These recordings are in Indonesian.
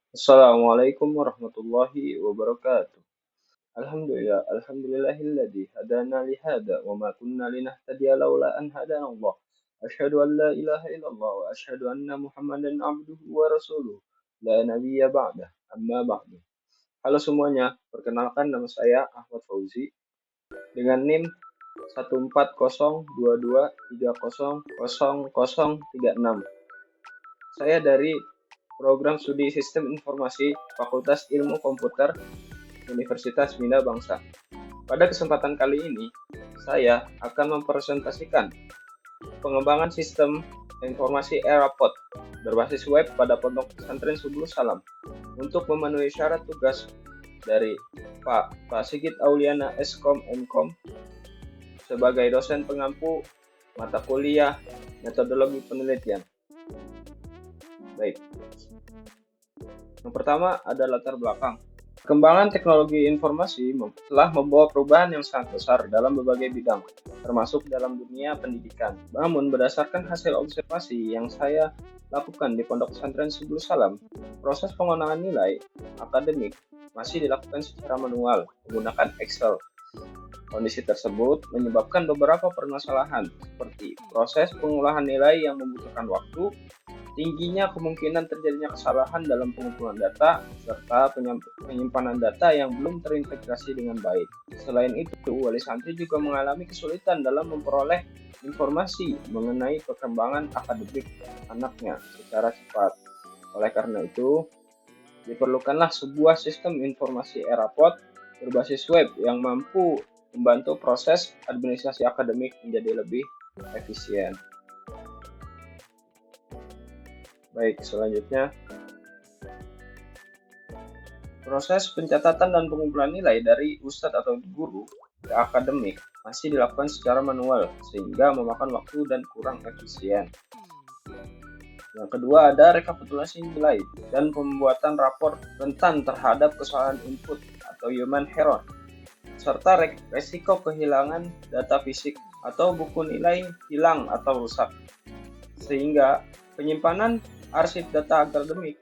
Assalamualaikum warahmatullahi wabarakatuh. Alhamdulillahilladzi hadana li hada wa ma kunna linahtadiya laula an hadana Allah. Asyhadu an la ilaha illallah wa asyhadu anna Muhammadan abduhu wa rasuluh. La nabiyya ba'dah. Amma ba'du. Halo semuanya, perkenalkan nama saya Ahmad Fauzi dengan NIM 14022300036. Saya dari program studi Sistem Informasi Fakultas Ilmu Komputer Universitas Bina Bangsa. Pada kesempatan kali ini, saya akan mempresentasikan pengembangan sistem informasi era POT berbasis web pada Pondok Pesantren Subul Salam untuk memenuhi syarat tugas dari Pak Sigit Auliana Eskom Mkom sebagai dosen pengampu mata kuliah metodologi penelitian. Baik. Yang pertama ada latar belakang. Perkembangan teknologi informasi telah membawa perubahan yang sangat besar dalam berbagai bidang, termasuk dalam dunia pendidikan. Namun, berdasarkan hasil observasi yang saya lakukan di Pondok Pesantren Subul Salam, proses penggunaan nilai akademik masih dilakukan secara manual menggunakan Excel. Kondisi tersebut menyebabkan beberapa permasalahan, seperti proses pengolahan nilai yang membutuhkan waktu, tingginya kemungkinan terjadinya kesalahan dalam pengumpulan data, serta penyimpanan data yang belum terintegrasi dengan baik. Selain itu, wali santri juga mengalami kesulitan dalam memperoleh informasi mengenai perkembangan akademik anaknya secara cepat. Oleh karena itu, diperlukanlah sebuah sistem informasi era POT berbasis web yang mampu membantu proses administrasi akademik menjadi lebih efisien. Baik, selanjutnya proses pencatatan dan pengumpulan nilai dari ustadz atau guru ke akademik masih dilakukan secara manual sehingga memakan waktu dan kurang efisien. Yang kedua ada rekapitulasi nilai dan pembuatan rapor rentan terhadap kesalahan input atau human error serta resiko kehilangan data fisik atau buku nilai hilang atau rusak, sehingga penyimpanan arsip data akademik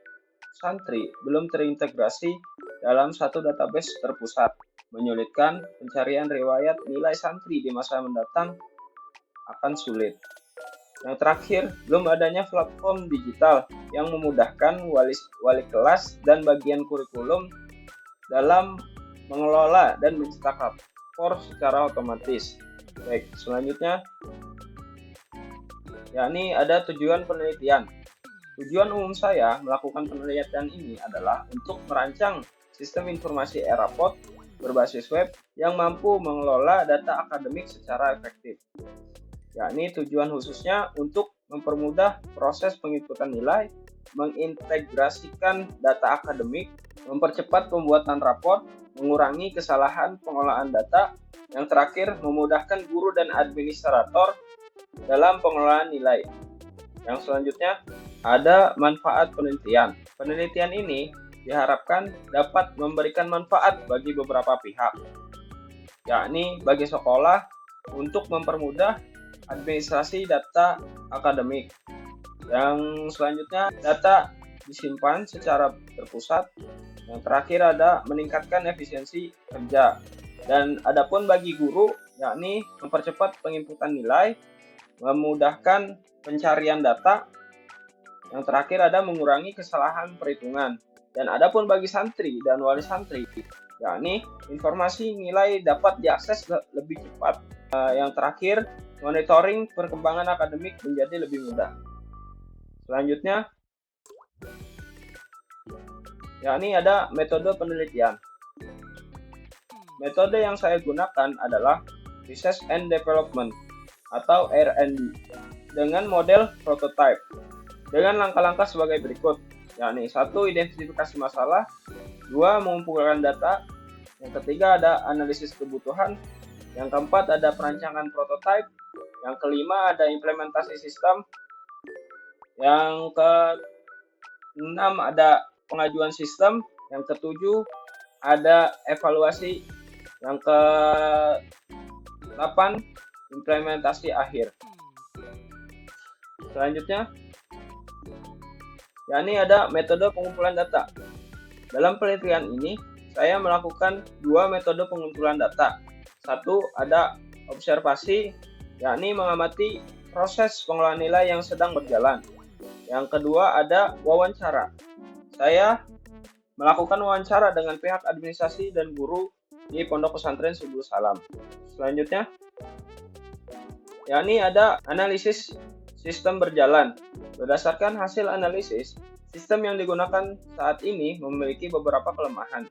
santri belum terintegrasi dalam satu database terpusat, menyulitkan pencarian riwayat nilai santri di masa mendatang akan sulit. Yang terakhir, belum adanya platform digital yang memudahkan wali kelas dan bagian kurikulum dalam mengelola dan mencetak rapor secara otomatis. Baik, selanjutnya yakni ada tujuan penelitian. Tujuan umum saya melakukan penelitian ini adalah untuk merancang sistem informasi era POT berbasis web yang mampu mengelola data akademik secara efektif. Yakni tujuan khususnya untuk mempermudah proses penginputan nilai, mengintegrasikan data akademik, mempercepat pembuatan rapor, mengurangi kesalahan pengolahan data, yang terakhir memudahkan guru dan administrator dalam pengelolaan nilai. Yang selanjutnya ada manfaat penelitian. Penelitian ini diharapkan dapat memberikan manfaat bagi beberapa pihak, yakni bagi sekolah untuk mempermudah administrasi data akademik. Yang selanjutnya data disimpan secara terpusat. Yang terakhir ada meningkatkan efisiensi kerja. Dan adapun bagi guru yakni mempercepat penginputan nilai, memudahkan pencarian data. Yang terakhir ada mengurangi kesalahan perhitungan. Dan adapun bagi santri dan wali santri, yakni informasi nilai dapat diakses lebih cepat. Yang terakhir, monitoring perkembangan akademik menjadi lebih mudah. Selanjutnya, yakni ada metode penelitian. Metode yang saya gunakan adalah Research and Development atau R&D dengan model prototype dengan langkah-langkah sebagai berikut, yakni 1. Identifikasi masalah, 2. Mengumpulkan data, yang ketiga ada analisis kebutuhan, yang keempat ada perancangan prototype, yang kelima ada implementasi sistem, yang keenam ada pengajuan sistem, yang ketujuh ada evaluasi, yang ke-8 implementasi akhir. Selanjutnya, yakni ada metode pengumpulan data. Dalam penelitian ini, saya melakukan dua metode pengumpulan data. Satu, ada observasi, yakni mengamati proses pengolahan nilai yang sedang berjalan. Yang kedua, ada wawancara. Saya melakukan wawancara dengan pihak administrasi dan guru di Pondok Pesantren Subul Salam. Selanjutnya, yakni ada analisis sistem berjalan. Berdasarkan hasil analisis, sistem yang digunakan saat ini memiliki beberapa kelemahan.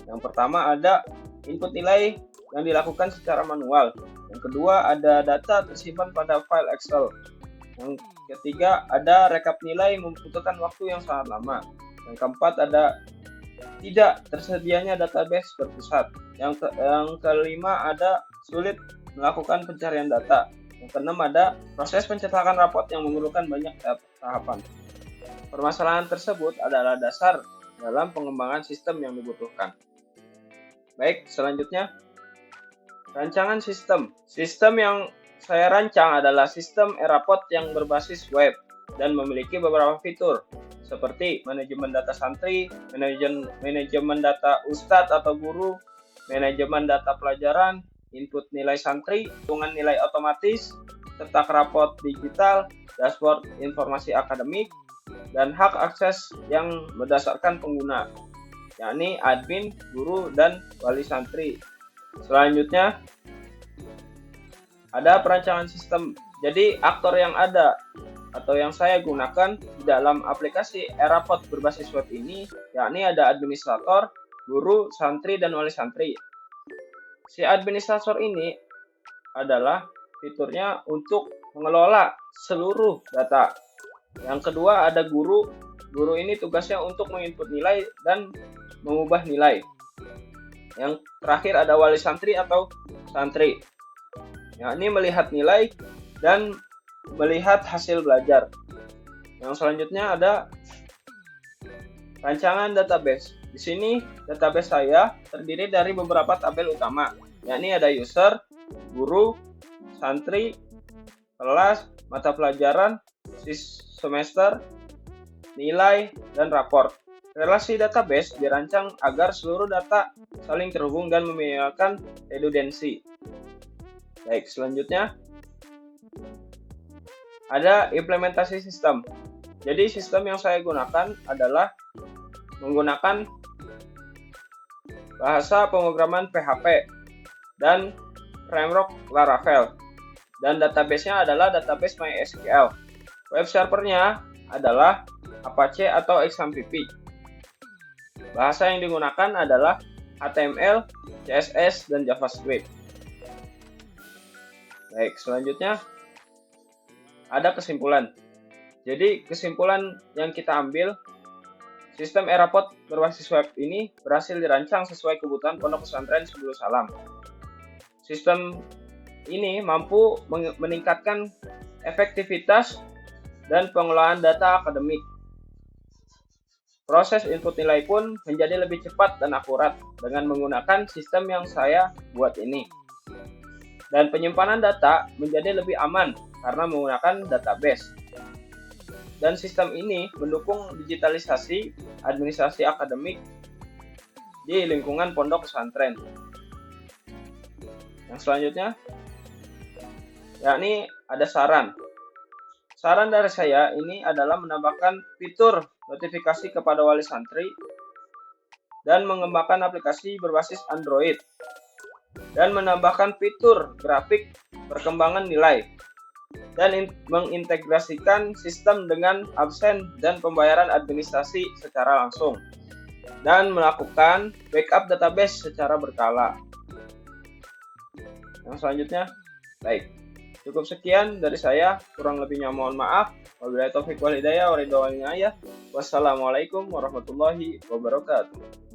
Yang pertama ada input nilai yang dilakukan secara manual. Yang kedua ada data tersimpan pada file Excel. Yang ketiga ada rekap nilai membutuhkan waktu yang sangat lama. Yang keempat ada tidak tersedianya database berpusat. Yang kelima ada sulit melakukan pencarian data. Yang keenam ada proses pencetakan rapot yang memerlukan banyak tahapan. Permasalahan tersebut adalah dasar dalam pengembangan sistem yang dibutuhkan. Baik, selanjutnya rancangan sistem. Sistem yang saya rancang adalah sistem e-rapot yang berbasis web dan memiliki beberapa fitur seperti manajemen data santri, manajemen data ustadz atau guru, manajemen data pelajaran, input nilai santri, hitungan nilai otomatis, cetak rapot digital, dashboard informasi akademik, dan hak akses yang berdasarkan pengguna, yakni admin, guru, dan wali santri. Selanjutnya, ada perancangan sistem. Jadi, aktor yang ada atau yang saya gunakan di dalam aplikasi e-rapot berbasis web ini, yakni ada administrator, guru, santri, dan wali santri. Si administrator ini adalah fiturnya untuk mengelola seluruh data. Yang kedua ada guru. Guru ini tugasnya untuk menginput nilai dan mengubah nilai. Yang terakhir ada wali santri atau santri. Yakni melihat nilai dan melihat hasil belajar. Yang selanjutnya ada rancangan database. Di sini database saya terdiri dari beberapa tabel utama, yakni ada user, guru, santri, kelas, mata pelajaran, semester, nilai, dan rapor. Relasi database dirancang agar seluruh data saling terhubung dan meminimalkan redundansi. Baik, selanjutnya ada implementasi sistem. Jadi sistem yang saya gunakan adalah menggunakan bahasa pemrograman PHP dan framework Laravel. Dan database-nya adalah database MySQL. Web servernya adalah Apache atau XAMPP. Bahasa yang digunakan adalah HTML, CSS, dan JavaScript. Baik, selanjutnya ada kesimpulan. Jadi kesimpulan yang kita ambil, sistem e-rapot berbasis web ini berhasil dirancang sesuai kebutuhan Pondok Pesantren Subul Salam. Sistem ini mampu meningkatkan efektivitas dan pengelolaan data akademik. Proses input nilai pun menjadi lebih cepat dan akurat dengan menggunakan sistem yang saya buat ini. Dan penyimpanan data menjadi lebih aman karena menggunakan database. Dan sistem ini mendukung digitalisasi administrasi akademik di lingkungan pondok pesantren. Yang selanjutnya, yakni ada saran. Saran dari saya ini adalah menambahkan fitur notifikasi kepada wali santri dan mengembangkan aplikasi berbasis Android dan menambahkan fitur grafik perkembangan nilai dan mengintegrasikan sistem dengan absen dan pembayaran administrasi secara langsung dan melakukan backup database secara berkala. Yang selanjutnya, baik. Cukup sekian dari saya, kurang lebihnya mohon maaf. Wabillahi taufiq wal hidayah, wassalamualaikum warahmatullahi wabarakatuh.